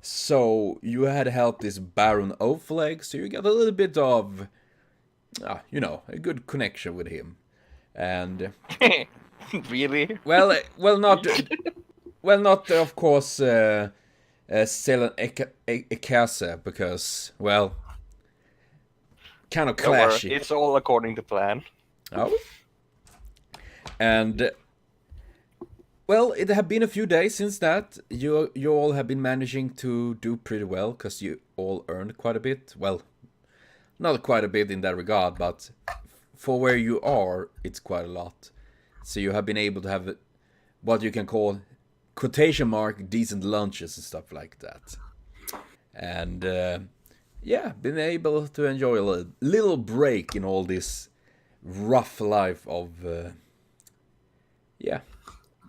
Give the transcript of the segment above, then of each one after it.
So you had helped this Baron Oathleg, so you got a little bit of, a good connection with him. And Really? not of course Selen Ekase, because, well, kind of Don't worry, clashy. it's all according to plan. Oh. And well, it have been a few days since that. You all have been managing to do pretty well, because you all earned quite a bit. Well, not quite a bit in that regard, but for where you are, it's quite a lot. So you have been able to have what you can call, quotation mark, decent lunches and stuff like that. And been able to enjoy a little break in all this rough life of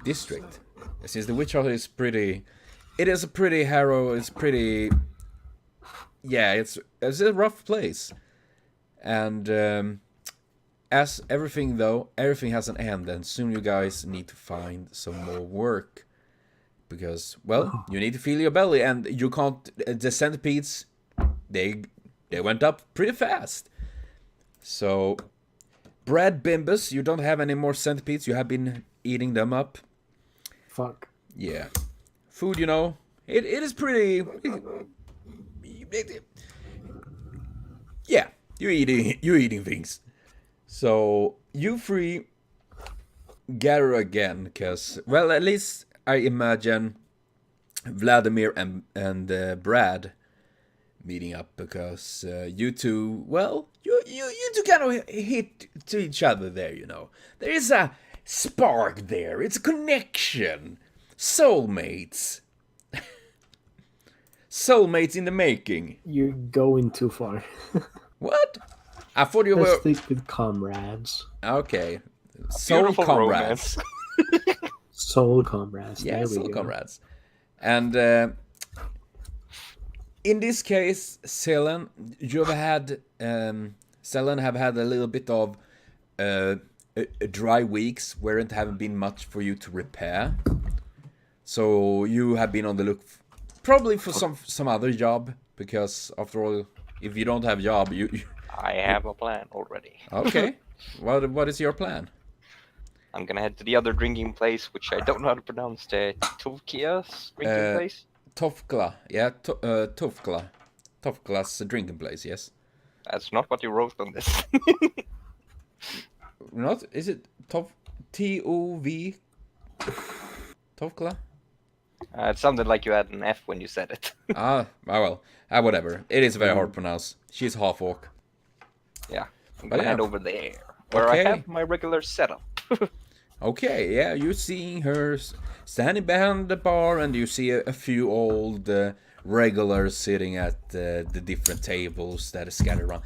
district. Since the Witchheart is pretty, it is a pretty it's pretty, it's a rough place. And as everything has an end, and soon you guys need to find some more work, because, well, you need to fill your belly, and you can't, the centipedes, they went up pretty fast. So Brad Bimbus, you don't have any more centipedes, you have been eating them up. Fuck. Yeah. Food, it is pretty... Yeah, you're eating things. So, you three gather again, because, well, at least I imagine Vladimir and Brad meeting up, because you two, well, you two kind of hit to each other there, There is a spark there. It's a connection. Soulmates. Soulmates in the making. You're going too far. What? I thought you Let's were... stick with comrades. Okay. Soul Beautiful comrades. Soul comrades. Yeah, there we soul go. comrades. And in this case, Selen, Selen have had a little bit of dry weeks where it haven't been much for you to repair. So you have been on the look probably for some other job, because after all, if you don't have a job, you I have a plan already. Okay. What is your plan? I'm gonna head to the other drinking place, which I don't know how to pronounce, the Tuvkia's drinking place? Tofkla. Yeah, Tofkla. Tofkla's drinking place, yes. That's not what you wrote on this. Not? Is it T-O-V? Tofkla? It sounded like you had an F when you said it. Whatever. It is very hard to pronounce. She's half orc. Yeah, I'm gonna head over there, where Okay. I have my regular setup. Okay, yeah, you're seeing her standing behind the bar, and you see a few old regulars sitting at the different tables that are scattered around.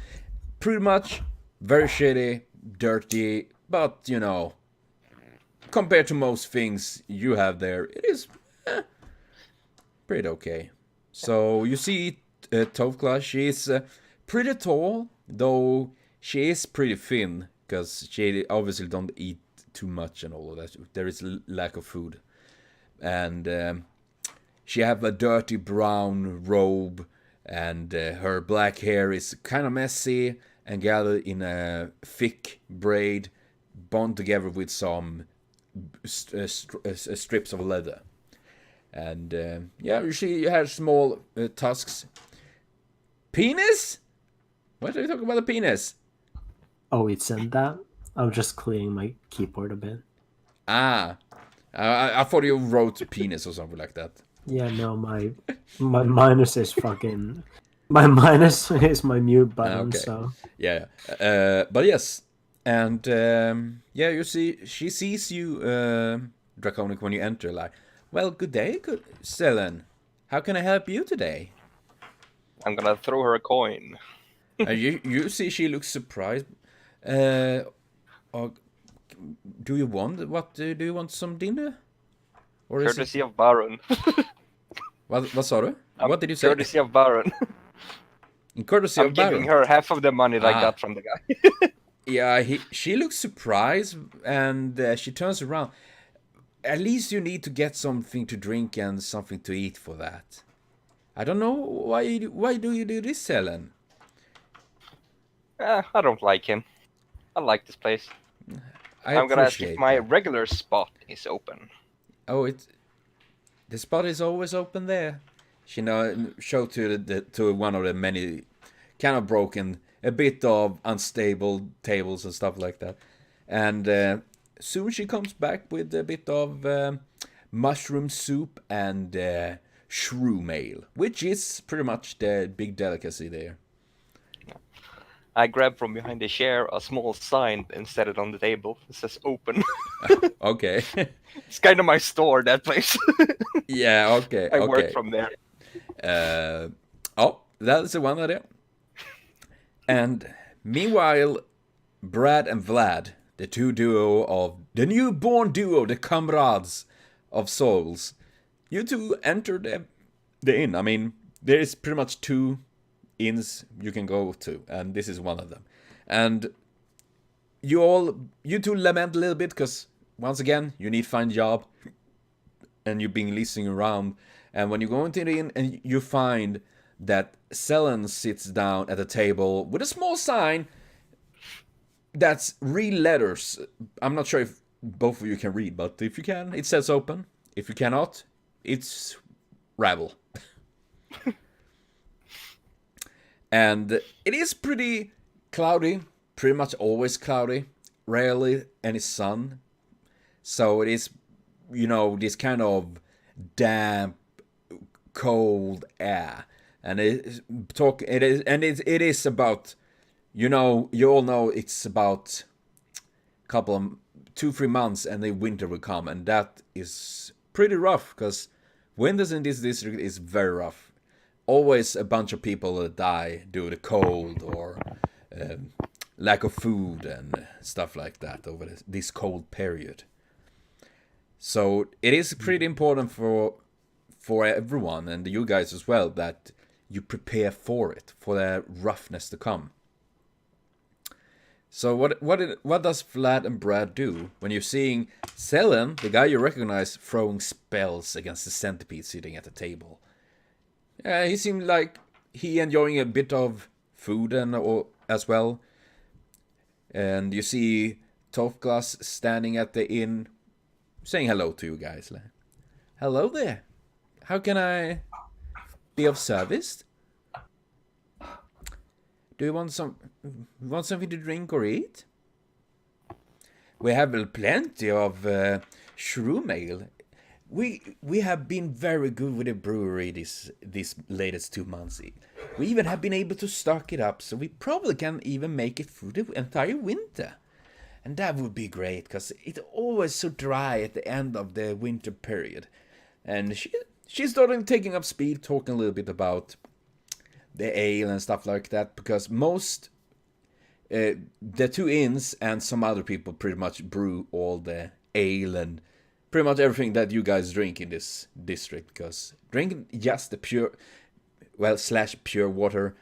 Pretty much very shitty, dirty, but, compared to most things you have there, it is pretty okay. So you see Tovkla, she's pretty tall, though she is pretty thin, because she obviously don't eat too much and all of that. There is lack of food. And she have a dirty brown robe, and her black hair is kind of messy and gathered in a thick braid, bound together with some strips of leather. And she has small tusks. Penis? What are you talking about the penis? Oh, it said that? I was just clearing my keyboard a bit. I thought you wrote penis or something like that. Yeah, no, my minus is fucking... My minus is my mute button, Okay. so... Yeah. But yes. And you see, she sees you, Draconic, when you enter, like, well, good day, good Selen. How can I help you today? I'm gonna throw her a coin. You see she looks surprised. Do you want some dinner? Or is Courtesy of Baron. What saw you? What did you say? Courtesy of Baron. In courtesy I'm of Baron. giving her half of the money that I got from the guy. Yeah, she looks surprised, and she turns around. At least you need to get something to drink and something to eat for that. I don't know why do you do this, Helen? I don't like him. I like this place. I I'm gonna ask if appreciate my that. regular spot is open. Oh, the spot is always open there. She showed to one of the many kind of broken, a bit of unstable tables and stuff like that. And soon she comes back with a bit of mushroom soup and shroom ale, which is pretty much the big delicacy there. I grab from behind the chair a small sign and set it on the table. It says open. Okay. It's kind of my store, that place. Yeah, okay, I okay. work from there. Oh, that's the one idea. And meanwhile, Brad and Vlad, the newborn duo, the comrades of souls, you two enter the inn. I mean, there is pretty much 2 inns you can go to, and this is one of them. And you two lament a little bit because once again you need to find a job, and you've been listening around. And when you go into the inn and you find that Selen sits down at a table with a small sign that's real letters. I'm not sure if both of you can read, but if you can, it says open. If you cannot, it's rabble. And it is pretty cloudy, pretty much always cloudy, rarely any sun. So it is, this kind of damp, cold air. And it is about, you all know it's about a couple of 2-3 months and the winter will come, and that is pretty rough because winters in this district is very rough. Always a bunch of people that die due to cold or lack of food and stuff like that over this cold period. So it is pretty important for everyone, and you guys as well, that you prepare for it, for the roughness to come. So what does Vlad and Brad do when you're seeing Selen, the guy you recognize, throwing spells against the centipede sitting at the table? He seemed like he enjoying a bit of food as well. And you see Tofglas standing at the inn, saying hello to you guys. Like, hello there. How can I be of service? Do you want something to drink or eat? We have plenty of shroom ale. We have been very good with the brewery these latest 2 months. We even have been able to stock it up, so we probably can even make it through the entire winter. And that would be great, because it's always so dry at the end of the winter period. And she started taking up speed, talking a little bit about the ale and stuff like that, because most the 2 inns and some other people pretty much brew all the ale and pretty much everything that you guys drink in this district, because drinking just the pure water,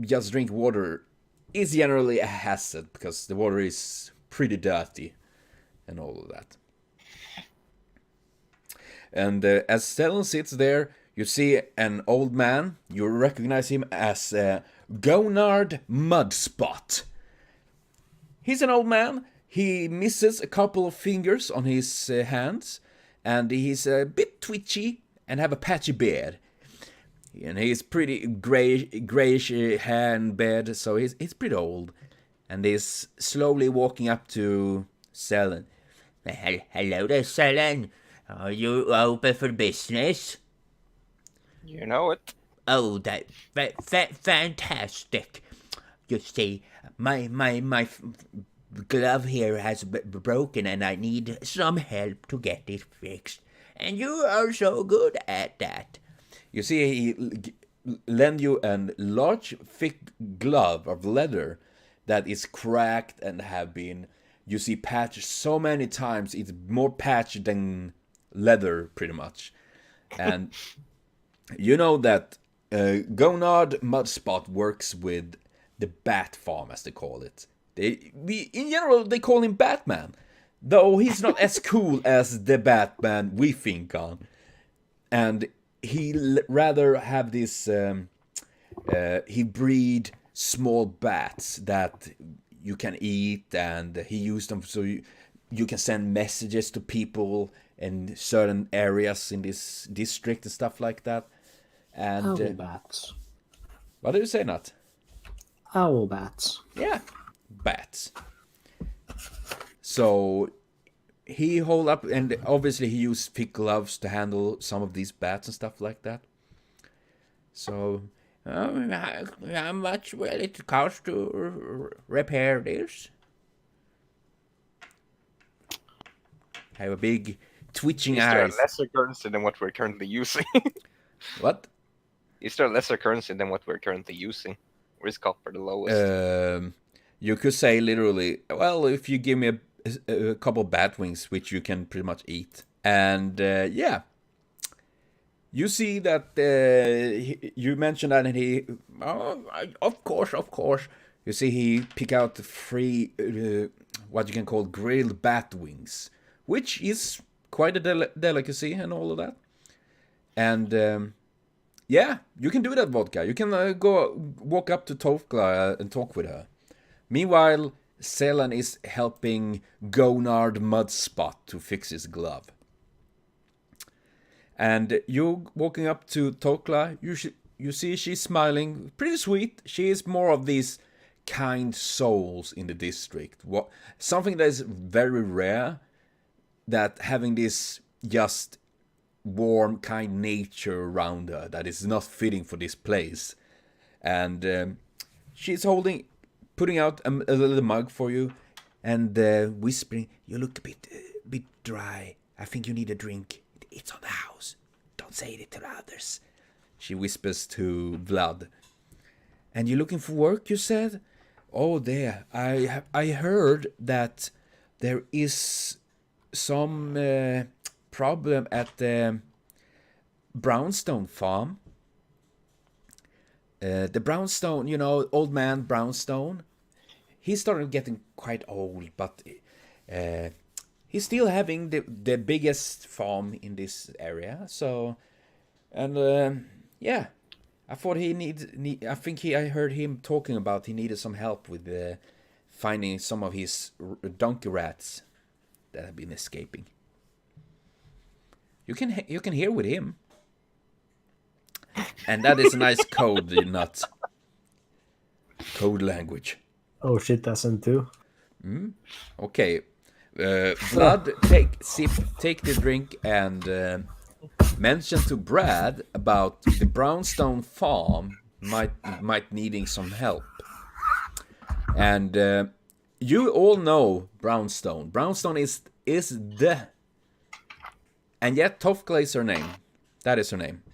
just drink water, is generally a hazard, because the water is pretty dirty and all of that. And as Stellan sits there, you see an old man. You recognize him as Gonard Mudspot. He's an old man. He misses a couple of fingers on his hands, and he's a bit twitchy and have a patchy beard. And he's pretty grayish hair and beard, so he's pretty old. And he's slowly walking up to Selen. Hello there, Selen. Are you open for business? You know it. Oh, that fantastic. You see, my glove here has broken and I need some help to get it fixed. And you are so good at that. You see, he lend you a large, thick glove of leather that is cracked and have been, you see, patched so many times. It's more patched than leather, pretty much. And you know that Gonard Mudspot works with the Bat Farm, as they call it. In general, they call him Batman, though he's not as cool as the Batman we think on. And he rather have this. He breed small bats that you can eat, and he used them so you can send messages to people in certain areas in this district and stuff like that. And Owl bats. what did you say, Nat? Owl bats. Yeah, bats. So he hold up, and obviously he used thick gloves to handle some of these bats and stuff like that. So how much will it cost to repair this? Have a big twitching Is there a eyes. lesser currency than what we're currently using? What? Is there a lesser currency than what we're currently using? Or is copper the lowest? You could say literally, well, if you give me a couple bat wings, which you can pretty much eat. And yeah, you see that you mentioned that, and he, of course. You see he pick out the free, what you can call grilled bat wings, which is quite a delicacy and all of that. And yeah, you can do that, Vodka. You can walk up to Tovkla and talk with her. Meanwhile, Selan is helping Gonard Mudspot to fix his glove. And you walking up to Tokla, you see she's smiling, pretty sweet. She is more of these kind souls in the district. Something that is very rare, that having this just warm, kind nature around her that is not fitting for this place. And she's putting out a little mug for you, and whispering, "You look a bit dry. I think you need a drink. It's on the house. Don't say it to others." She whispers to Vlad. "And you're looking for work, you said? Oh, there. I heard that there is some problem at the Brownstone farm. The Brownstone, old man Brownstone. He's starting getting quite old, but he's still having the biggest farm in this area. So, and yeah, I thought I think I heard him talking about he needed some help with finding some of his donkey rats that have been escaping. You can hear with him, and that is a nice code, nut. Code language. Oh shit, that's him too. Okay. Vlad, take the drink and mention to Brad about the Brownstone farm might needing some help. And you all know Brownstone. Brownstone is the, and yet Tofkla is her name. That is her name.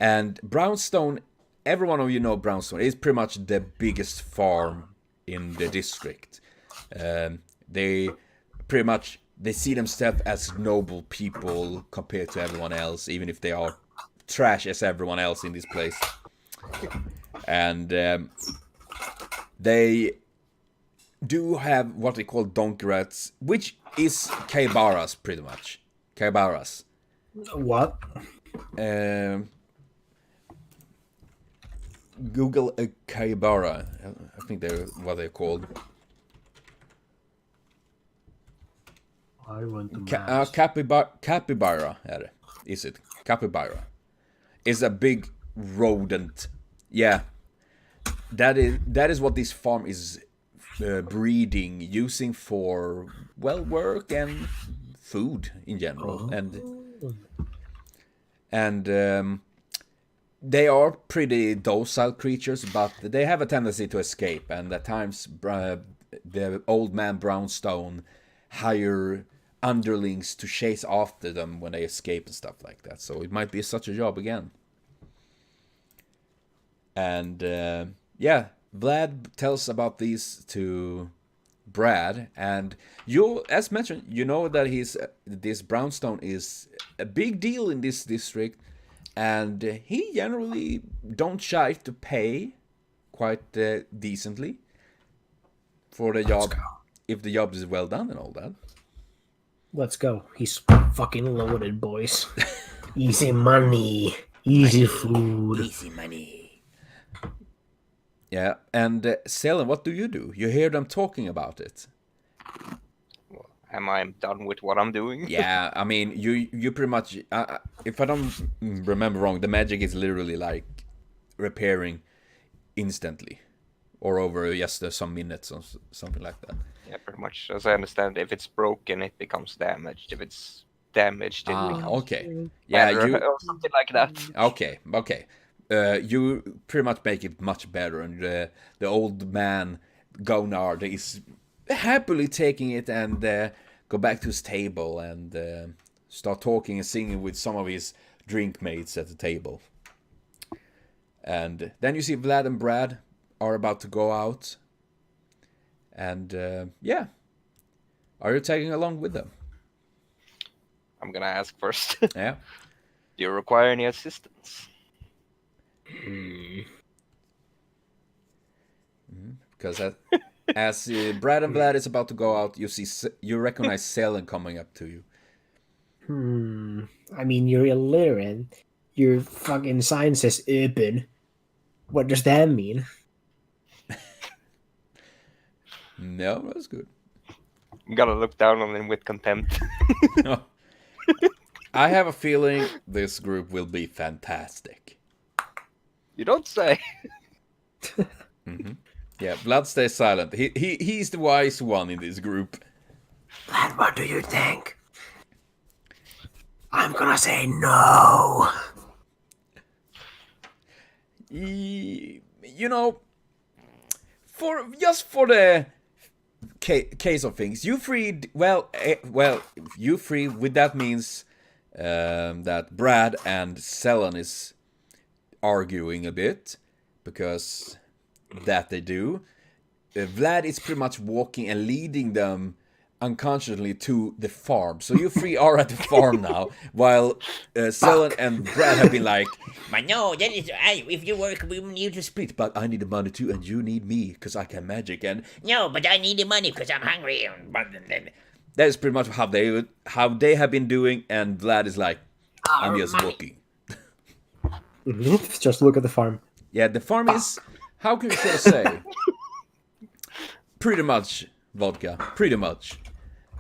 And Brownstone, every one of you know Brownstone is pretty much the biggest farm in the district. They pretty much see themselves as noble people compared to everyone else, even if they are trash as everyone else in this place. And they do have what they call donkey rats, which is Kaibaras pretty much. Kaibaras. What? Google a Kaibara. I think they're what they're called. I want the maps. Capybara is it? Capybara is a big rodent. Yeah, that is what this farm is breeding, using for work and food in general. And they are pretty docile creatures, but they have a tendency to escape, and at times the old man Brownstone hire underlings to chase after them when they escape and stuff like that. So it might be such a job again. And yeah, Vlad tells about these to Brad, and you, as mentioned, you know that this Brownstone is a big deal in this district, and he generally don't shy to pay quite decently for the job, if the job is well done and all that. Let's go. He's fucking loaded, boys. Easy money. Easy food. Easy money. Yeah, and Selen, what do? You hear them talking about it. Well, am I done with what I'm doing? Yeah, I mean, you pretty much. If I don't remember wrong, the magic is literally like repairing instantly, or over just some minutes or something like that. Yeah, pretty much. As I understand, if it's broken, it becomes damaged. If it's damaged, it becomes Okay. Yeah, better, you. or something like that. Okay. You pretty much make it much better, and the old man Gonard is happily taking it and go back to his table and start talking and singing with some of his drink mates at the table. And then you see Vlad and Brad are about to go out. And yeah, are you tagging along with them? I'm gonna ask first. Yeah. Do you require any assistance? Because as Brad and Vlad is about to go out, you recognize Selen coming up to you. I mean, you're illiterate. Your fucking sign says urban. What does that mean? No, that's good. I'm gonna look down on him with contempt. I have a feeling this group will be fantastic. You don't say. Yeah, Vlad stays silent. He's the wise one in this group. Vlad, what do you think? I'm gonna say no. You know, for the case of things, you freed. Well, you free. With that means that Brad and Selen is arguing a bit, because that they do. Vlad is pretty much walking and leading them unconsciously to the farm. So you three are at the farm now, while Selen and Brad have been like, But no, that is, if you work, we need to split. but I need the money too, and you need me, because I can magic, and No, but I need the money because I'm hungry. that is pretty much how they have been doing, and Vlad is like, I'm just walking. Just look at the farm. Yeah, the farm is, how can you sort of say? Pretty much vodka, pretty much.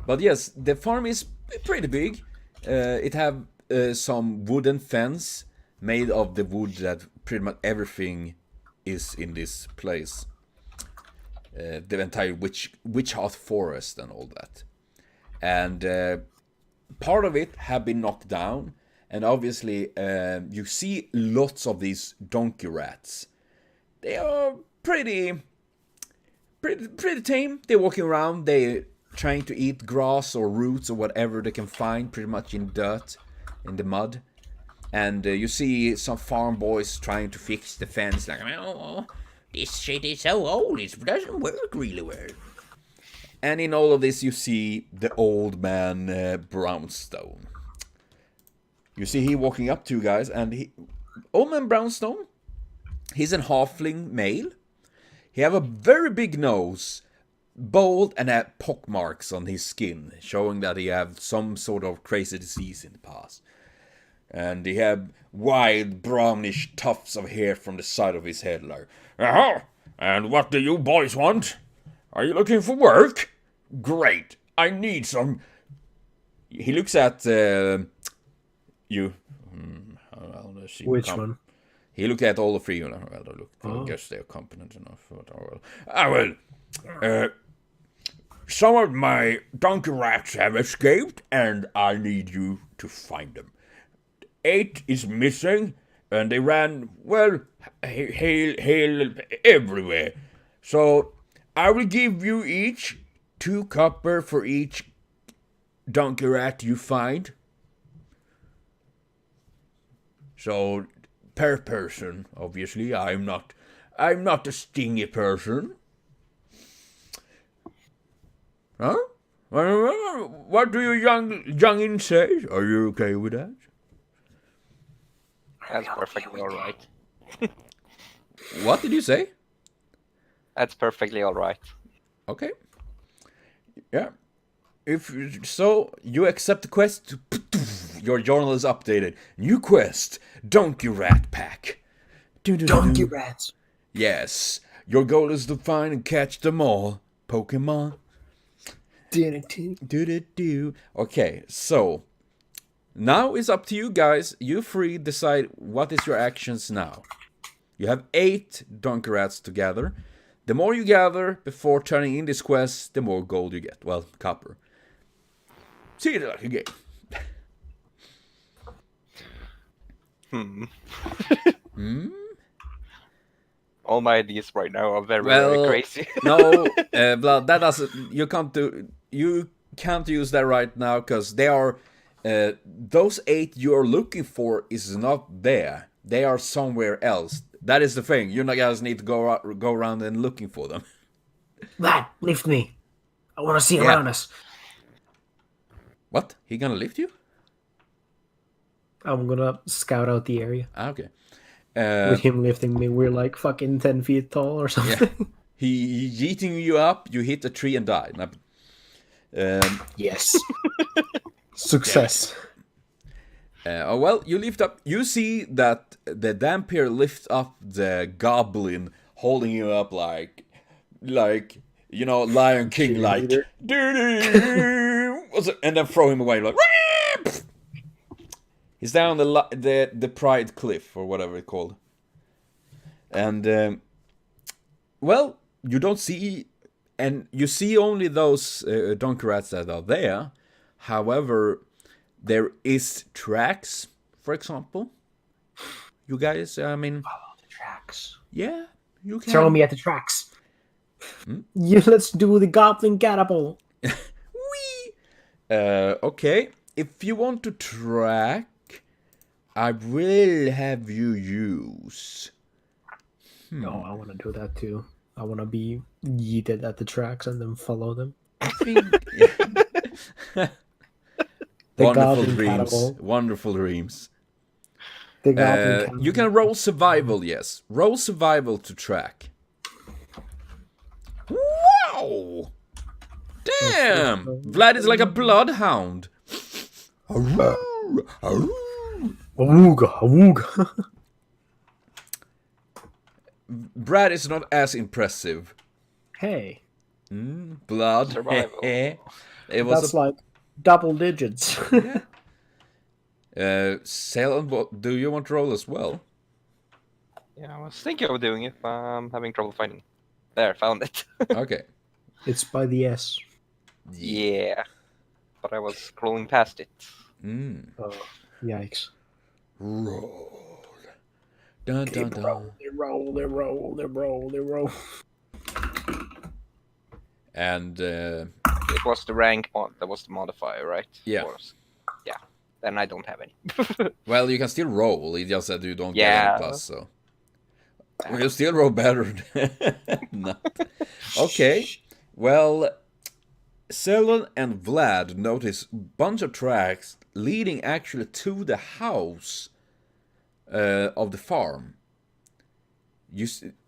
But yes, the farm is pretty big. It have some wooden fence made of the wood that pretty much everything is in this place. The entire Witchheart forest and all that. And part of it have been knocked down. And obviously, you see lots of these donkey rats. They are pretty tame. They're walking around. They're trying to eat grass or roots or whatever they can find, pretty much in dirt, in the mud. And you see some farm boys trying to fix the fence, like, Oh, this shit is so old, it doesn't work really well. And in all of this, you see the old man Brownstone. You see he walking up to you guys, and old man Brownstone, he's an halfling male. He have a very big nose, bald, and had pockmarks on his skin, showing that he have some sort of crazy disease in the past. And he have wild brownish tufts of hair from the side of his head, like, "Aha! And what do you boys want? Are you looking for work? Great, I need some." He looks at you. Which one? He looked at all the three. Well, look, I guess they're competent enough. Some of my donkey rats have escaped, and I need you to find them. 8 is missing, and they ran, well, hail everywhere. So I will give you each 2 copper for each donkey rat you find. So per person, obviously. I'm not a stingy person. Huh? What do you youngins say? Are you okay with that? That's perfectly alright. What did you say? That's perfectly alright. Okay. Yeah. If so, you accept the quest. your journal is updated. New quest, Donkey Rat Pack. Donkey rats. Yes, your goal is to find and catch them all. Pokemon. Do. Okay, so now it's up to you guys. You three decide what is your actions now. You have 8 Donkey Rats to gather. The more you gather before turning in this quest, the more gold you get. Well, copper. See it like a game. All my ideas right now are very, Well, very crazy. No, Vlad, that doesn't. You can't do. You can't use that right now because they are. Those 8 you are looking for is not there. They are somewhere else. That is the thing. You guys need to go around and looking for them. Vlad, lift me. I want to see around us. What? He gonna lift you? I'm gonna scout out the area. Okay. With him lifting me, we're like fucking 10 feet tall or something. Yeah. He yeeting you up. You hit a tree and die. Yes. Success. Oh well, you lift up. You see that the Dampier lifts up the goblin, holding you up like you know, Lion King, like, and then throw him away like. He's down the Pride Cliff or whatever it's called, and well, you don't see, and you see only those donkey rats that are there. However, there is tracks, for example. You guys, I mean, Follow the tracks. yeah, you can. Throw me at the tracks. Yeah, let's do the goblin catapult. Whee! Okay, if you want to track, I will have you use. No, I want to do that too. I want to be yeeted at the tracks and then follow them. I think. The Wonderful goblin dreams. catapult. Wonderful dreams. The goblin catapult. You can roll survival, yes. Roll survival to track. Wow! Damn! Vlad is like a bloodhound. Awooga, awooga. Brad is not as impressive. Hey, Blood. Survival. It was that's like double digits. Salem, do you want to roll as well? Yeah, I was thinking of doing it, but I'm having trouble finding. There, found it. Okay. It's by the S. Yeah, but I was scrolling past it. Oh, yikes. Roll. Dun, dun, dun. Roll. And It was the rank mod that was the modifier, right? Yeah. Yeah. Then I don't have any. well, you can still roll. He just said you don't get Yeah. any plus, so well, you still roll better. No. Okay. Well, Selon and Vlad notice a bunch of tracks leading actually to the house of the farm.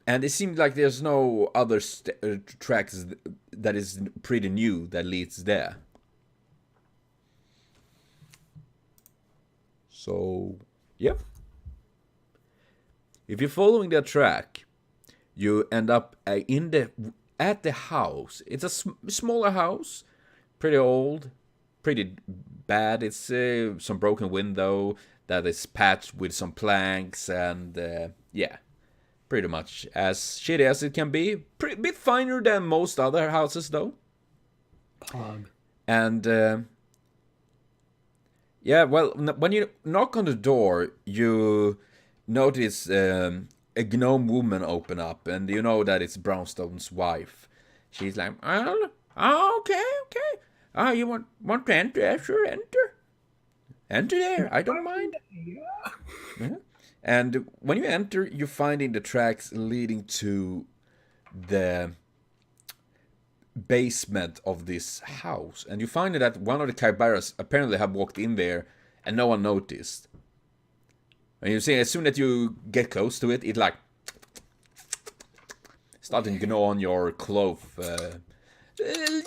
And it seems like there's no other tracks that is pretty new that leads there. So, yep. If you're following that track, you end up at the house. It's a smaller house, pretty old, pretty bad. It's some broken window that is patched with some planks, and yeah, pretty much as shitty as it can be. Bit finer than most other houses, though. Pog. And yeah, well, when you knock on the door, you notice a gnome woman open up, and you know that it's Brownstone's wife. She's like, oh, okay. You want to enter? Yeah, sure, enter. Enter there, I don't mind. Yeah. And when you enter, you find in the tracks leading to the basement of this house, and you find that one of the Kybaras apparently have walked in there and no one noticed. And you see, as soon as you get close to it, it like starting to gnaw on your cloth,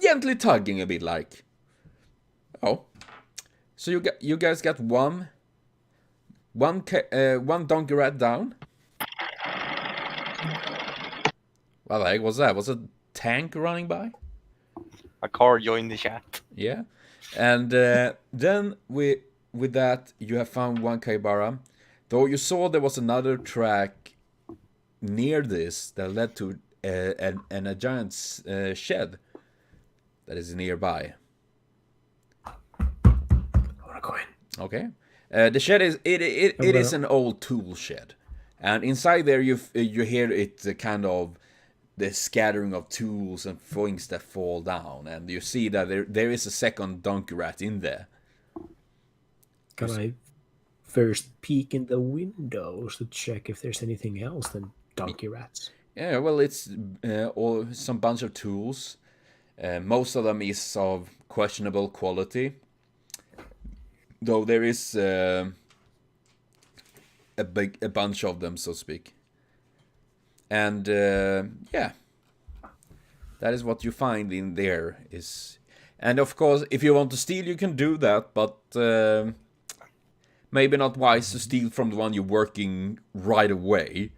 gently tugging a bit, like, oh. So you guys got one donkey rat down. What the heck was that? Was a tank running by? A car joined the chat. Yeah. And then with that, you have found one capybara. Though you saw there was another track near this that led to a giant shed that is nearby. I wanna go in. Okay. The shed is it is an old tool shed, and inside there you hear it kind of the scattering of tools and things that fall down, and you see that there is a second donkey rat in there. Can I first peek in the windows to check if there's anything else than donkey rats? Yeah, well, it's some bunch of tools. Most of them is of questionable quality, though there is a bunch of them, so to speak. And yeah, that is what you find in there. And of course, if you want to steal, you can do that, but maybe not wise to steal from the one you're working right away.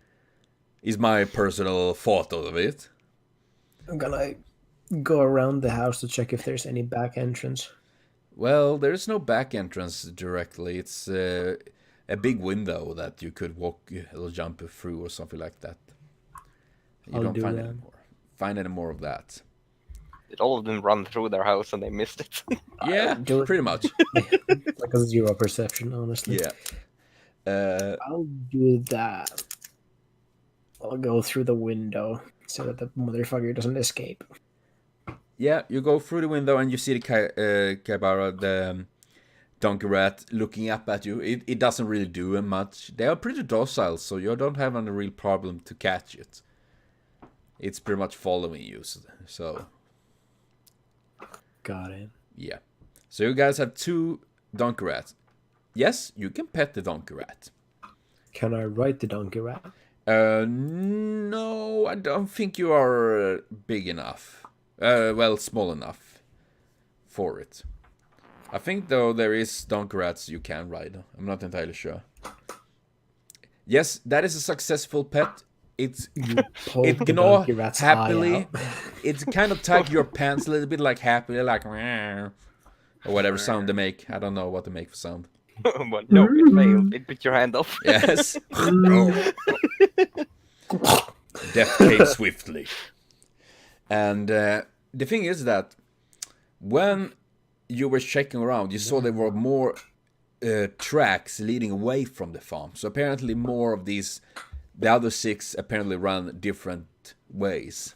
Is my personal thought of it. I'm gonna go around the house to check if there's any back entrance. Well, there is no back entrance directly. It's a big window that you could jump through or something like that. You don't find any more of that. Did all of them run through their house and they missed it? Yeah, pretty much. Like a 0 perception, honestly. Yeah. I'll do that. I'll go through the window so that the motherfucker doesn't escape. Yeah, you go through the window and you see the capybara, the donkey rat, looking up at you. It doesn't really do much. They are pretty docile, so you don't have any real problem to catch it. It's pretty much following you, so... Got it. Yeah. So you guys have 2 donkey rats. Yes, you can pet the donkey rat. Can I ride the donkey rat? No, I don't think you are big enough. Well, small enough for it. I think, though, there is donkey rats you can ride. I'm not entirely sure. Yes, that is a successful pet. It gnaw happily. It kind of tug your pants a little bit, like happily, like or whatever sound they make. I don't know what they make for sound. But no, it failed. It bit your hand off. Yes. Oh. Death came swiftly. And the thing is that when you were checking around, you saw there were more tracks leading away from the farm. So apparently more of these, the other 6 apparently run different ways.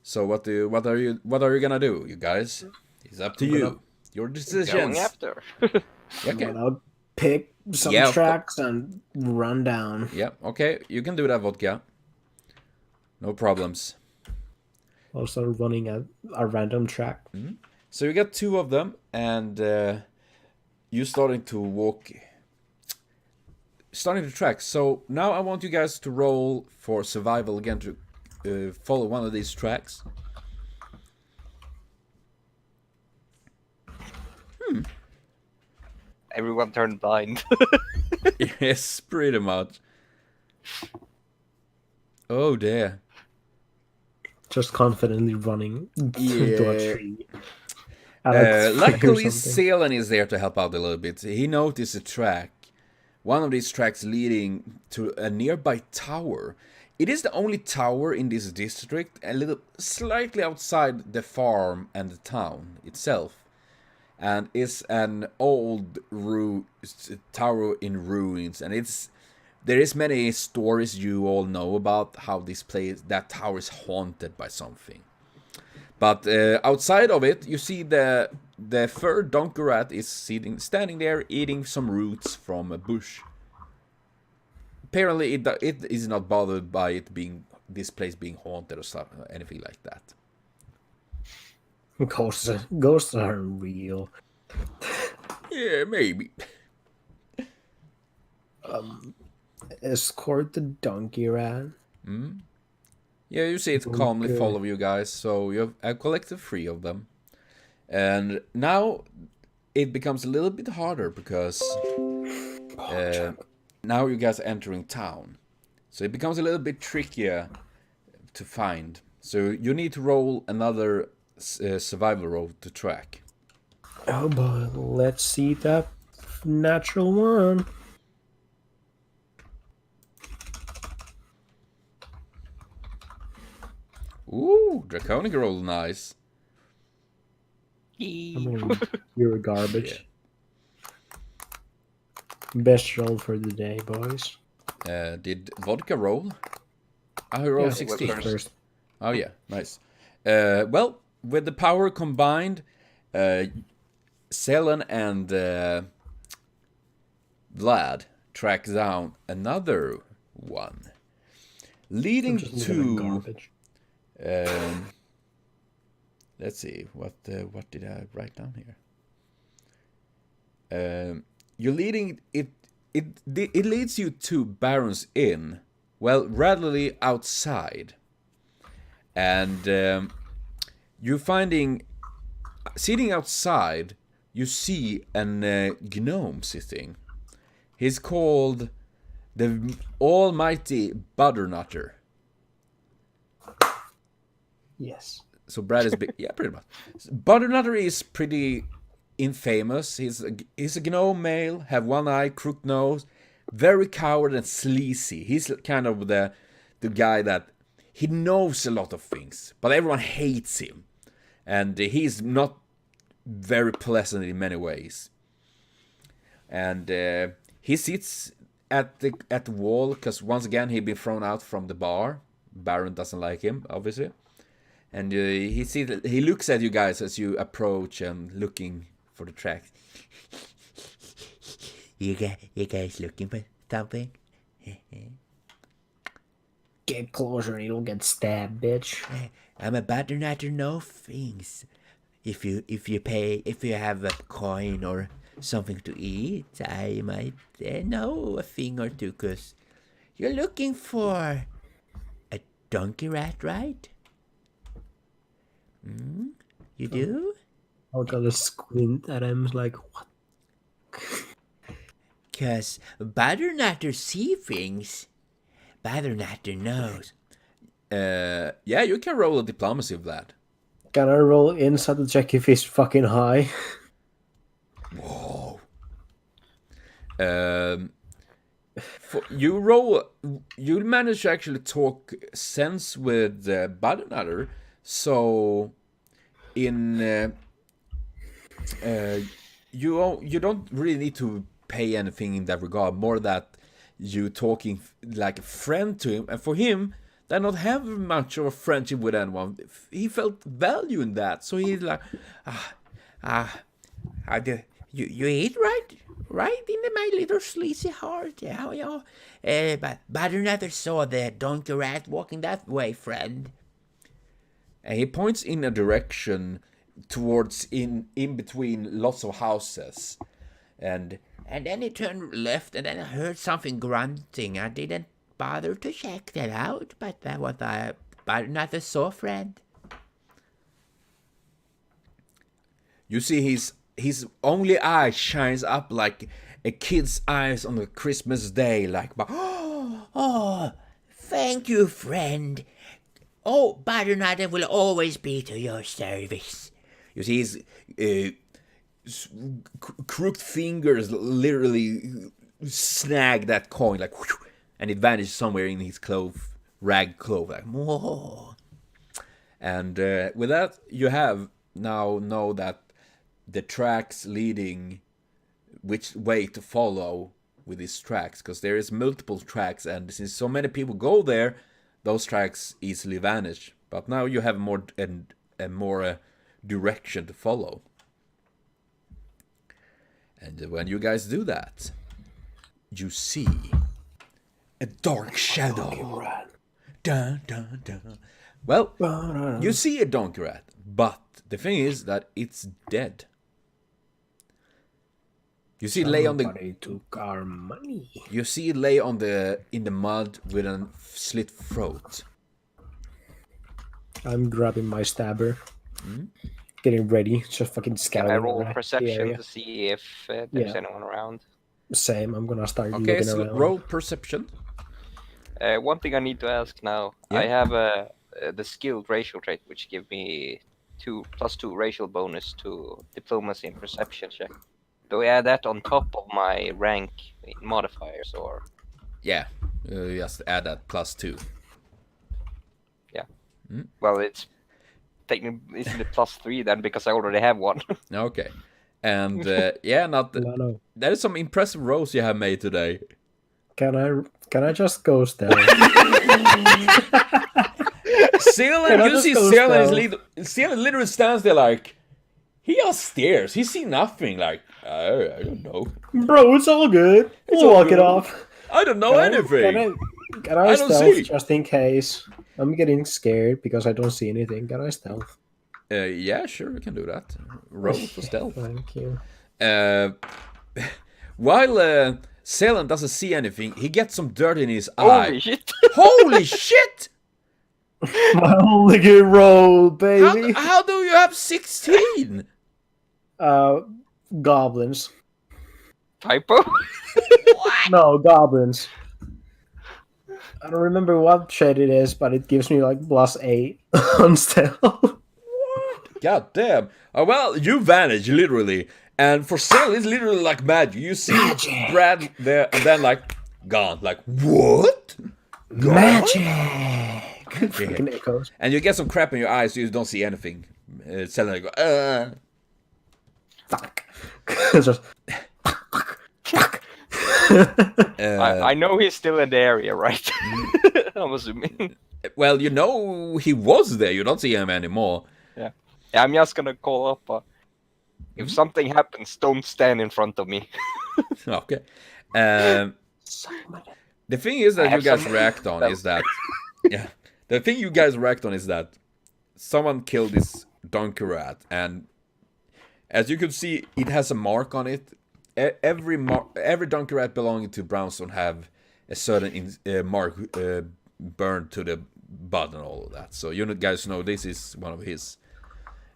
So what are you gonna do, you guys? It's up to you. Your decisions. Going after. Okay. I'll pick some tracks and run down. Yeah, okay. You can do that, Vodka. No problems. Also running a random track. Mm-hmm. So you got 2 of them, and you starting to walk, starting to track. So now I want you guys to roll for survival again to follow one of these tracks. Everyone turned blind. Yes, pretty much. Oh dear. Just confidently running into a tree. Luckily, Selen is there to help out a little bit. He noticed a track. One of these tracks leading to a nearby tower. It is the only tower in this district, slightly outside the farm and the town itself. And it's an old tower in ruins, and there is many stories you all know about how that tower is haunted by something. But outside of it, you see the third donkey rat is standing there eating some roots from a bush. Apparently, it is not bothered by this place being haunted or anything like that. Ghosts aren't real. Yeah, maybe. Escort the donkey rat. Yeah, you see it calmly follow you guys, so you have collected 3 of them. And now it becomes a little bit harder because now you guys are entering town. So it becomes a little bit trickier to find. So you need to roll another survival roll to track. Oh boy, let's see that natural one. Ooh, Draconic roll, nice. I mean, you're garbage. Best roll for the day, boys. Did Vodka roll? I rolled 16. First. Oh yeah, nice. Well, with the power combined, Selen and Vlad track down another one, leading to. Garbage. Let's see what did I write down here. You're leading it. It leads you to Baron's Inn. Well, readily outside, and you're finding sitting outside. You see an gnome sitting. He's called the Almighty Butternutter. Yes. So Brad is big. Yeah, pretty much. Butternutter is pretty infamous. He's a gnome male, have one eye, crooked nose, very coward and sleazy. He's kind of the guy that he knows a lot of things, but everyone hates him, and he's not very pleasant in many ways. And he sits at the wall because once again he'd been thrown out from the bar. Baron doesn't like him, obviously. And he looks at you guys as you approach and looking for the tracks. You guys looking for something? Get closer and you'll get stabbed, bitch. I'm a butternutter, no things. If you have a coin or something to eat, I might know a thing or two, 'cause you're looking for a donkey rat, right? You do? I gotta squint at him like, what? 'Cause butternutter see things. Butternutter knows. Yeah, you can roll a diplomacy of that. Can I roll inside to check if he's fucking high? Whoa. You manage to actually talk sense with Butternutter, so you don't really need to pay anything in that regard. More that you talking like a friend to him, and for him, that not have much of a friendship with anyone. He felt value in that, so he's like, How do you eat right in my little sleazy heart? Yeah. But butternutter saw the donkey rat walking that way, friend. and he points in a direction towards in between lots of houses, and then he turned left, and then I heard something grunting. I didn't bother to check that out, but that was butternutter saw, friend. you see his only eye shines up like a kid's eyes on a Christmas day, like, Oh, thank you, friend. Oh, butternutter will always be to your service. you see his crooked fingers literally snag that coin, like, whoosh, and it vanishes somewhere in his rag cloth, like, whoa. And with that, you have now know that the tracks leading which way to follow with these tracks, because there is multiple tracks, and since so many people go there, those tracks easily vanish. But now you have more direction to follow. And when you guys do that, you see a dark shadow. Dun, dun, dun. Well, you see a donkey rat, but the thing is that it's dead. You see it lay on the. Somebody took our money. You see it lay in the mud with a slit throat. I'm grabbing my stabber. getting ready, just fucking Can scouting I roll around the perception area. to see if there's Yeah. anyone around? Same. I'm gonna start Okay, looking so around. roll perception. One thing I need to ask now. Yeah. I have the skilled racial trait, which give me +2 racial bonus to diplomacy and perception check. Do I add that on top of my rank modifiers, or? Yeah, just add that +2. Well, it's technically isn't it +3 then, because I already have one. Okay. And yeah, No. there is some impressive rolls you have made today. Can I just go stealth? Ceylon, I you just see go Ceylon literally stands there like, he just stares. He see nothing. Like, I don't know. Bro, it's all good. We'll all walk it good. off. I don't know anything. Can I I don't stealth see. just in case? I'm getting scared because I don't see anything. Can I stealth? Yeah, sure, we can do that. Roll for stealth. Thank you. While Ceylon doesn't see anything, he gets some dirt in his Holy eye. shit! Holy shit! My only good roll, baby. How do you have 16? Goblins. Typo? No, goblins. I don't remember what trait it is, but it gives me like +8 on stealth. God damn. Oh, well, you vanish, literally. And for Ceylon, it's literally like magic. You see Brad there, and then like, gone. Like, what? Gone? Magic. Fucking echoes. And you get some crap in your eyes, so you don't see anything. Ceylon go, Fuck. It's just. I know he's still in the area, right? I'm assuming. Well, you know he was there. You don't see him anymore. Yeah, I'm just gonna call up. If something happens, don't stand in front of me. Okay. The thing is that you guys react on is that... Yeah. The thing you guys react on is that someone killed this donkey rat, and as you can see, it has a mark on it. Every donkey rat belonging to Brownstone have a certain mark burned to the butt and all of that. So you guys know this is one of his.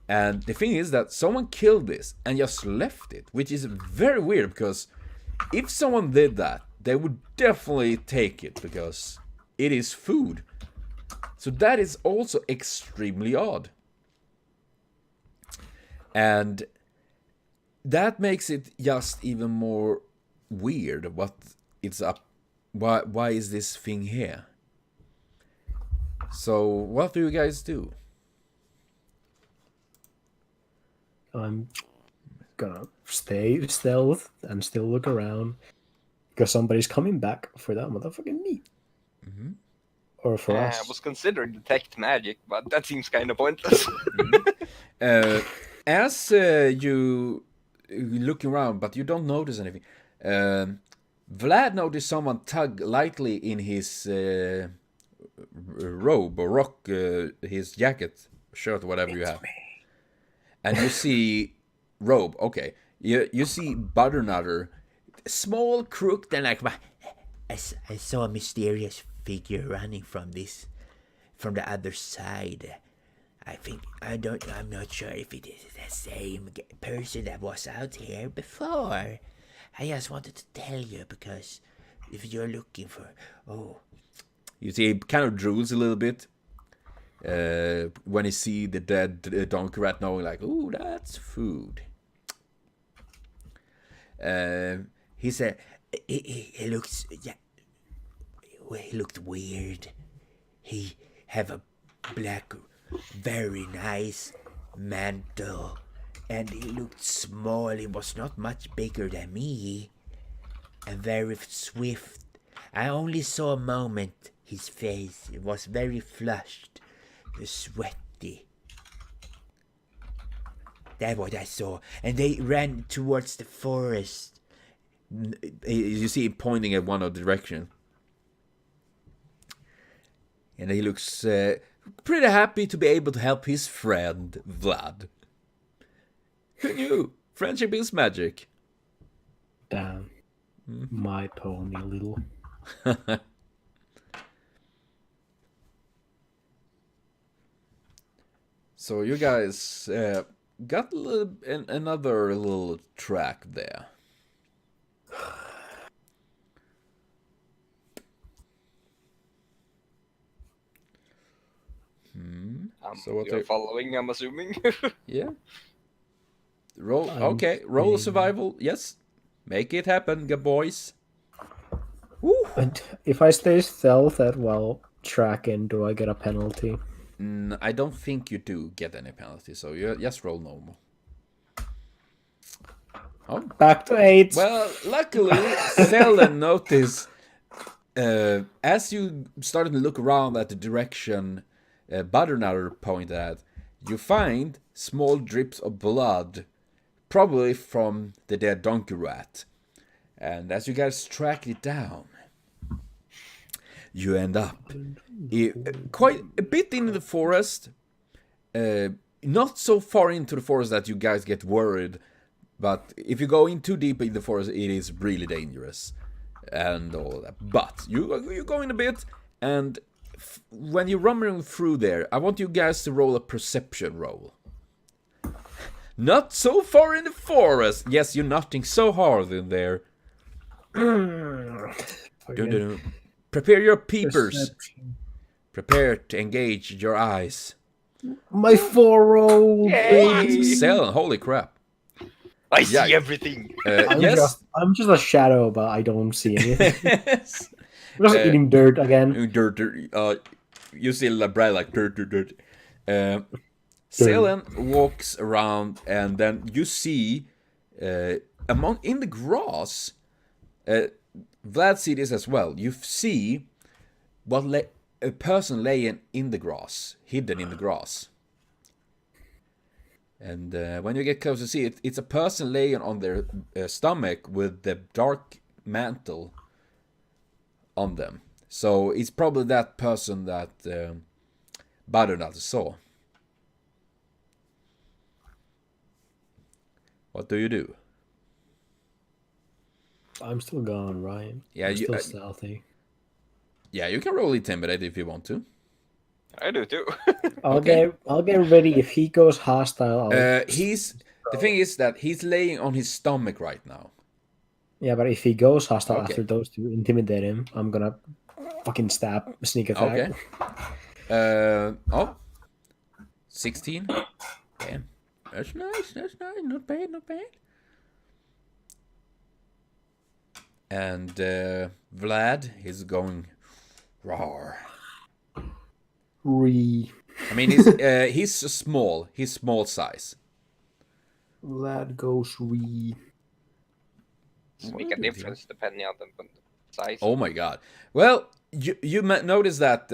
And the thing is that someone killed this and just left it, which is very weird, because if someone did that, they would definitely take it because it is food. So that is also extremely odd. And that makes it just even more weird. What it's up? Why is this thing here? So what do you guys do? I'm gonna stay stealth and still look around because somebody's coming back for that motherfucking meat. Mm-hmm. Or for us. I was considering detect magic, but that seems kind of pointless. As you look around, but you don't notice anything. Vlad noticed someone tug lightly in his robe or rock, his jacket, shirt, whatever you have. And you see robe. Okay, you see Butternutter, Small, crooked, and like I saw a mysterious figure running from the other side. I'm not sure if it is the same person that was out here before. I just wanted to tell you because if you're looking for, you see he kind of drools a little bit when he see the dead donkey rat, knowing like, ooh, that's food. he said he looks, yeah, he looked weird. He have a black, very nice mantle, and he looked small. He was not much bigger than me, and very swift. I only saw a moment. His face, it was very flushed, sweaty. That's what I saw, and they ran towards the forest. You see him pointing at one of the direction. And he looks pretty happy to be able to help his friend, Vlad. Who knew? Friendship is magic. Damn. My pony little. So you guys got a little, another little track there. So what You're they- following, I'm assuming. Yeah. Roll. I'm Okay. Roll a staying. survival. Yes. Make it happen, good boys. Woo. And if I stay stealth at while tracking, do I get a penalty? I don't think you do get any penalty, so you just roll normal. Oh. Back to 8. Well, luckily, Selden noticed as you started to look around at the direction Butternut pointed at, you find small drips of blood, probably from the dead donkey rat. And as you guys track it down, you end up quite a bit in the forest. Not so far into the forest that you guys get worried, but if you go in too deep in the forest, it is really dangerous and all that. But you go in a bit, and when you're rummaging through there, I want you guys to roll a perception roll. Not so far in the forest. Yes, you're nutting so hard in there. Dun-dun-dun. Prepare your peepers. Perception. Prepare to engage your eyes. My 4 roll. baby. Selden, holy crap. I see Yeah. everything. Yes. I'm just a shadow, but I don't see anything. Yes. I'm just eating dirt again. Dirt. You see Brad like dirt. Selden walks around, and then you see in the grass. Vlad see this as well. You see a person laying in the grass, hidden in the grass. And when you get close to see it, it's a person laying on their stomach with the dark mantle on them. So it's probably that person that Butternut saw. What do you do? I'm still gone, right? Yeah, I'm you- still stealthy. Yeah, you can roll intimidate if you want to. I do too. I'll Okay. get ready. If he goes hostile, The thing is that he's laying on his stomach right now. yeah, but if he goes hostile Okay. after those two intimidate him, I'm gonna fucking stab, sneak attack. Okay. 16. Damn. That's nice. Not bad. And Vlad is going roar. I mean, he's small. He's small size. Lad goes re. Make a difference depending on the size. Oh my god. Well, you notice that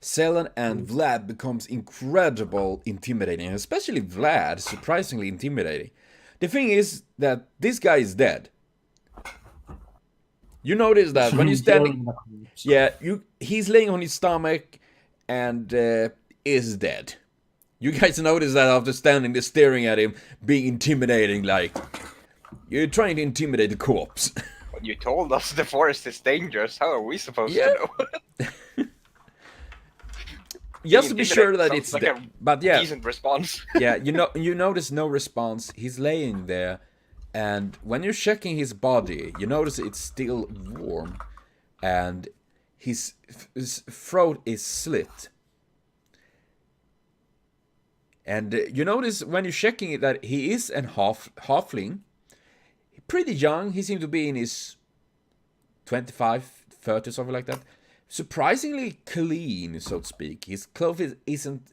Selden and Vlad becomes incredible intimidating, especially Vlad, surprisingly intimidating. The thing is that this guy is dead. You notice that when you're standing, he's laying on his stomach and is dead. You guys notice that after standing there staring at him, being intimidating, like you're trying to intimidate the corpse. When you told us the forest is dangerous, how are we supposed Yeah. to know? Just to be sure that Sounds it's like dead. a But yeah, decent response. yeah, you notice no response. He's laying there, and when you're checking his body, you notice it's still warm, and his throat is slit. And you notice when you're checking it that he is an halfling, pretty young. He seems to be in his 25, 30, something like that. Surprisingly clean, so to speak. His clothes isn't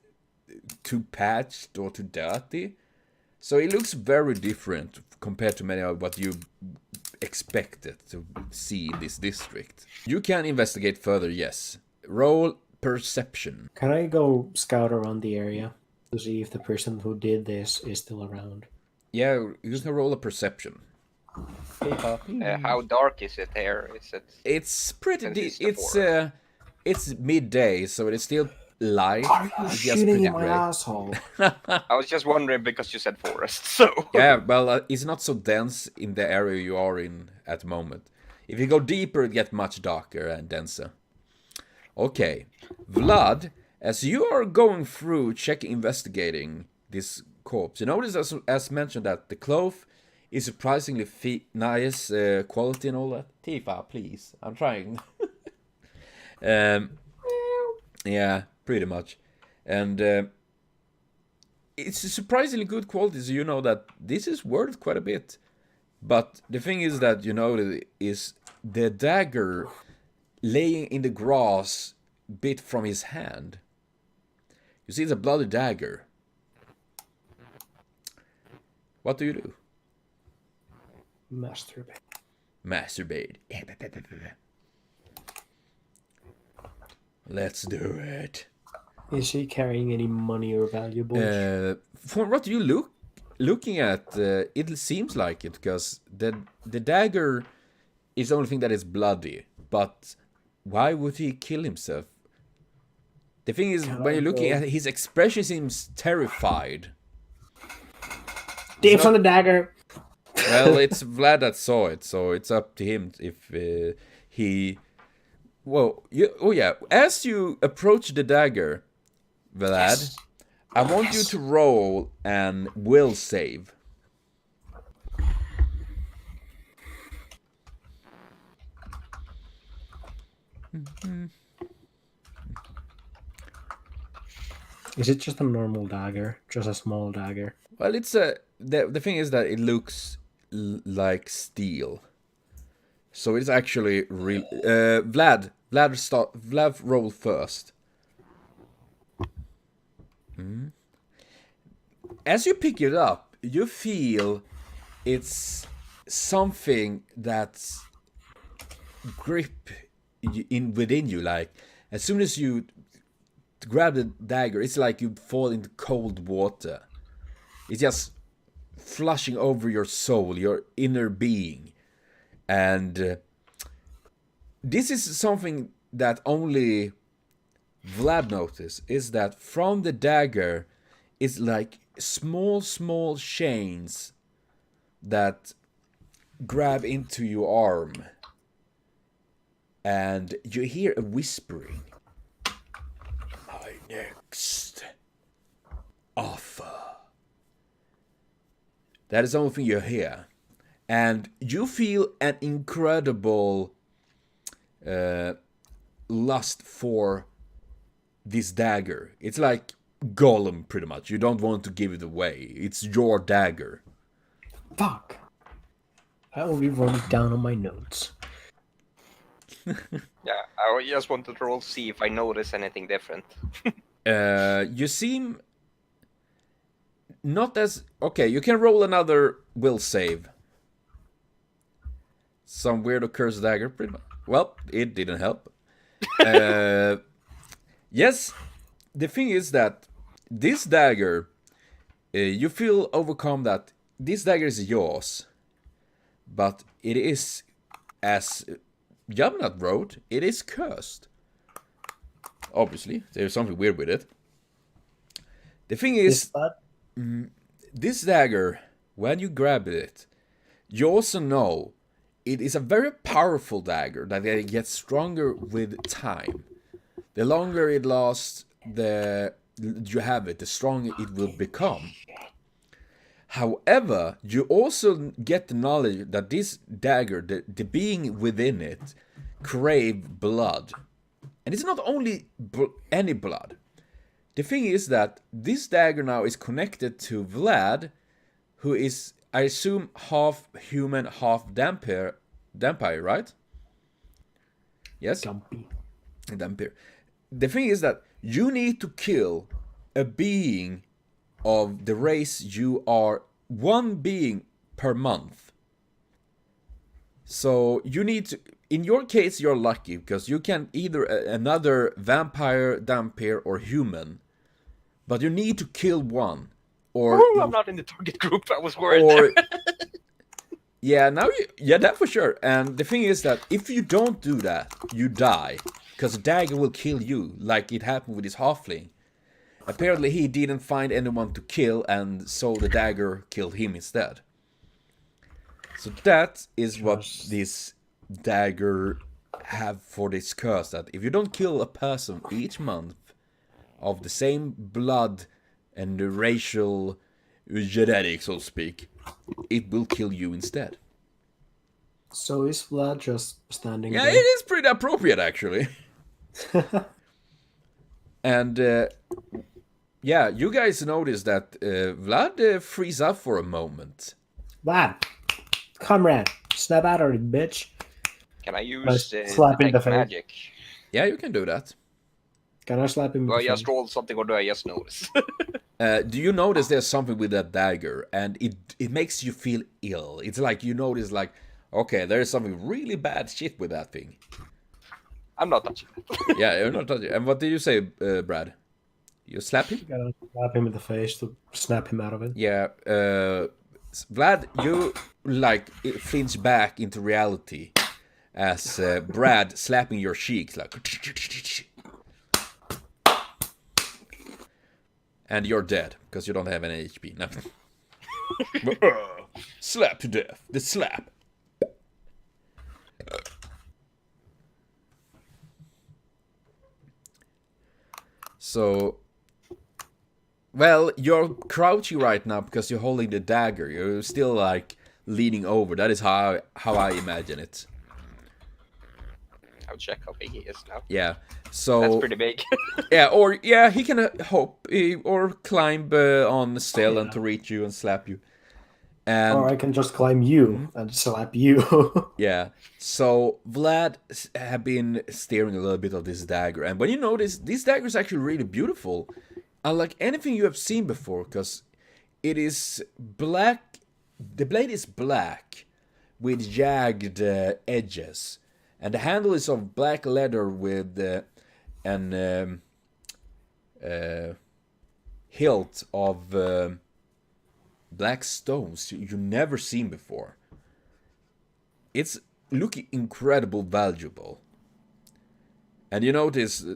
too patched or too dirty. So he looks very different compared to many of what you expected to see in this district. You can investigate further, yes. Roll perception. Can I go scout around the area to see if the person who did this is still around? Yeah, you can roll a perception. How dark is it here? Is it? It's pretty Since it's the it's midday, so it's still light. Are you It's just shooting pretty in my gray. asshole? I was just wondering because you said forest, so. Yeah, well, it's not so dense in the area you are in at the moment. If you go deeper, it gets much darker and denser. Okay, Vlad, as you are going through, investigating this corpse. You notice, as mentioned, that the cloth is surprisingly nice quality and all that. Tifa, please. I'm trying. Yeah, pretty much. And it's a surprisingly good quality, so you know that this is worth quite a bit. But the thing is that, you know, is the dagger laying in the grass bit from his hand. You see, it's a bloody dagger. What do you do? Masturbate. Masturbate. Let's do it. Is he carrying any money or valuables? From what you looking at, it seems like it, because the dagger is the only thing that is bloody. But why would he kill himself? The thing is, when you're looking at his expression, seems terrified. Dibs on the dagger. Well, it's Vlad that saw it, so it's up to him if he. Well, oh yeah. As you approach the dagger, Vlad, I want you to roll an will save. Is it just a normal dagger? Just a small dagger? Well, it's the thing is that it looks like steel, so it's actually real. Vlad roll first. As you pick it up, you feel it's something that's grip within you. Like, as soon as you grab the dagger, it's like you fall into cold water. It's just flushing over your soul, your inner being. And this is something that only Vlad noticed, is that from the dagger is like small chains that grab into your arm. And you hear a whispering. My next offer. That is the only thing you hear. And you feel an incredible lust for this dagger. It's like Gollum, pretty much. You don't want to give it away. It's your dagger. Fuck. I will be writing it down on my notes. Yeah, I just wanted to roll see if I notice anything different. You seem not as... Okay, you can roll another will save. Some weird cursed dagger, pretty much. Well, it didn't help. Yes, the thing is that this dagger, you feel overcome that this dagger is yours. But it is, as YubNut wrote, it is cursed. Obviously, there's something weird with it. The thing is, this dagger, when you grab it, you also know it is a very powerful dagger that gets stronger with time. The longer it lasts, you have it, the stronger it will become. However, you also get the knowledge that this dagger, the being within it, crave blood. And it's not only any blood. The thing is that this dagger now is connected to Vlad, who is, I assume, half human, half vampire, right? Yes? Vampire. The thing is that you need to kill a being of the race you are, one being per month. So you need to, in your case you're lucky because you can either another vampire, vampire or human, but you need to kill one. Or I'm not in the target group. I was worried. Or yeah, now that for sure. And the thing is that if you don't do that, you die, because the dagger will kill you, like it happened with his halfling. Apparently he didn't find anyone to kill, and so the dagger killed him instead. So that is what this dagger have for this curse, that if you don't kill a person each month of the same blood and the racial genetic, so to speak, it will kill you instead. So is Vlad just standing Yeah, there? it is pretty appropriate, actually. And, yeah, you guys notice that Vlad frees up for a moment. Vlad, comrade, snap out of it, bitch. Can I use slap in the detect face. magic? Yeah, you can do that. Can I slap him in Do I the just face? roll something or do I just notice? Do you notice there's something with that dagger, and it makes you feel ill? It's like you notice, like, okay, there's something really bad shit with that thing. I'm not touching it. Yeah, you're not touching. And what did you say, Brad? You slap him? Gotta slap him in the face to snap him out of it. Yeah, Vlad, you like flinch back into reality as Brad slapping your cheeks like, and you're dead because you don't have any HP. Nothing. Slap to death. The slap. So, well, you're crouching right now because you're holding the dagger. You're still like leaning over. That is how I imagine it. I'll check how big he is now. Yeah. So That's pretty big. yeah, he can hop or climb on still and to reach you and slap you. And Or I can just climb you and slap you. yeah, so Vlad have been staring a little bit of this dagger, and when you notice, this dagger is actually really beautiful, unlike anything you have seen before, because it is black. The blade is black with jagged edges, and the handle is of black leather with an hilt of black stones you never seen before. It's looking incredible valuable. And you notice,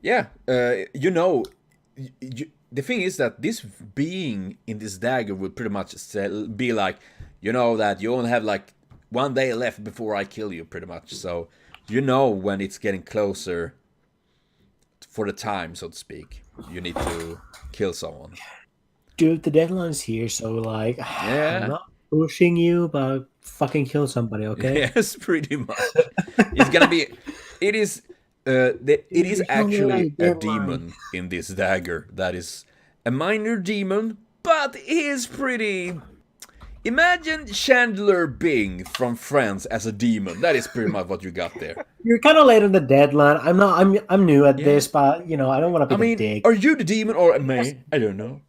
the thing is that this being in this dagger would pretty much be like, you know, that you only have like 1 day left before I kill you, pretty much. So you know when it's getting closer for the time, so to speak, you need to kill someone. Dude, the deadline's here, so like, Yeah. I'm not pushing you, but fucking kill somebody, okay? Yes, pretty much. It's gonna be. It is. It is actually a demon in this dagger. That is a minor demon, but he is pretty. Imagine Chandler Bing from Friends as a demon. That is pretty much what you got there. You're kind of late on the deadline. I'm new at this, but you know I don't want to be a dick. Are you the demon or me? I don't know.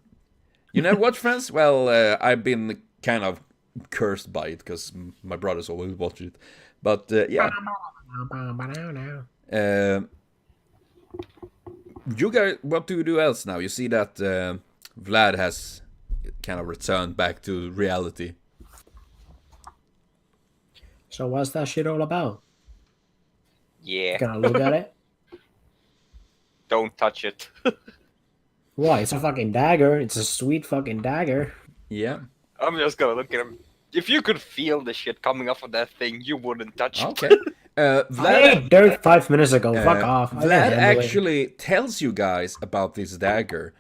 You never watch Friends? Well, I've been kind of cursed by it because my brothers always watch it. But yeah. You guys, what do you do else now? You see that Vlad has kind of returned back to reality. So what's that shit all about? Yeah. Gonna look at it? Don't touch it. Why? It's a fucking dagger. It's a sweet fucking dagger. Yeah. I'm just gonna look at him. If you could feel the shit coming off of that thing, you wouldn't touch it. Okay. I Vlad, ate dirt 5 minutes ago. Fuck off. I can Vlad handle it. actually tells you guys about this dagger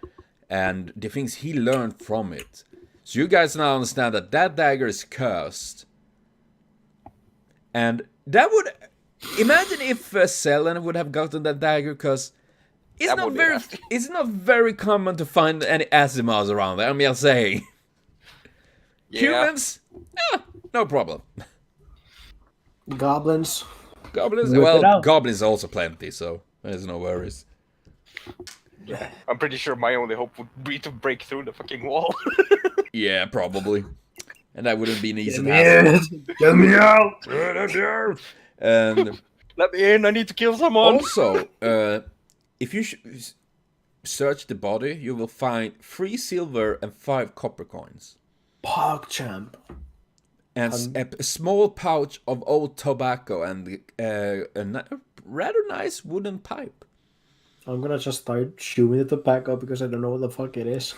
and the things he learned from it. So you guys now understand that that dagger is cursed. And that would... Imagine if Selen would have gotten that dagger, because That would be nasty. it's not very common to find any Asimovs around there, I'm just saying. Yeah. Humans? No problem. Goblins. Goblins? Whip it Well, out. goblins are also plenty, so there's no worries. I'm pretty sure my only hope would be to break through the fucking wall. Yeah, probably. And that wouldn't be an easy Get task. me in. Get me out. And Let me in, I need to kill someone. also, if you search the body, you will find 3 silver and 5 copper coins. PogChamp. And a small pouch of old tobacco and a rather nice wooden pipe. I'm gonna just start chewing the tobacco because I don't know what the fuck it is.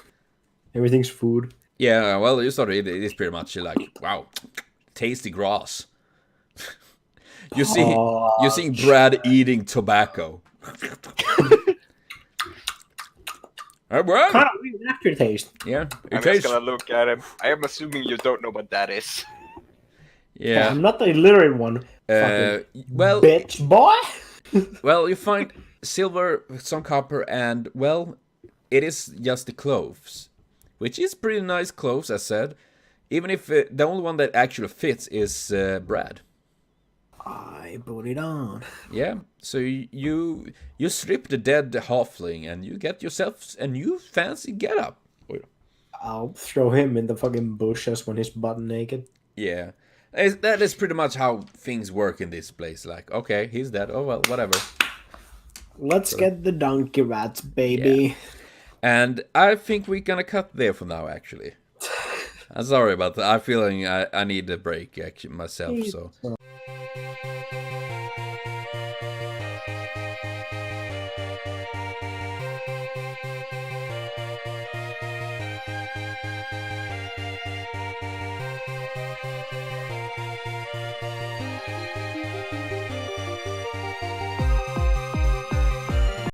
Everything's food. Yeah, well, you started it is pretty much like, wow, tasty grass. you see Brad eating tobacco. Well, Kind of weird aftertaste. yeah, I'm it just tastes. gonna look at him. I am assuming you don't know what that is. Yeah, Yeah. I'm not the illiterate one. Fucking Well, bitch boy. well, you find silver, some copper, and well, it is just the cloves, which is pretty nice cloves, as said. Even if the only one that actually fits is bread. I put it on. Yeah, so you strip the dead halfling and you get yourself a new fancy getup. I'll throw him in the fucking bushes when he's butt naked. Yeah, that is pretty much how things work in this place. Like, okay, he's dead. Oh well, whatever. Let's get the donkey rats, baby. And I think we're gonna cut there for now. Actually, I'm sorry about that. I'm feeling I need a break actually myself. So.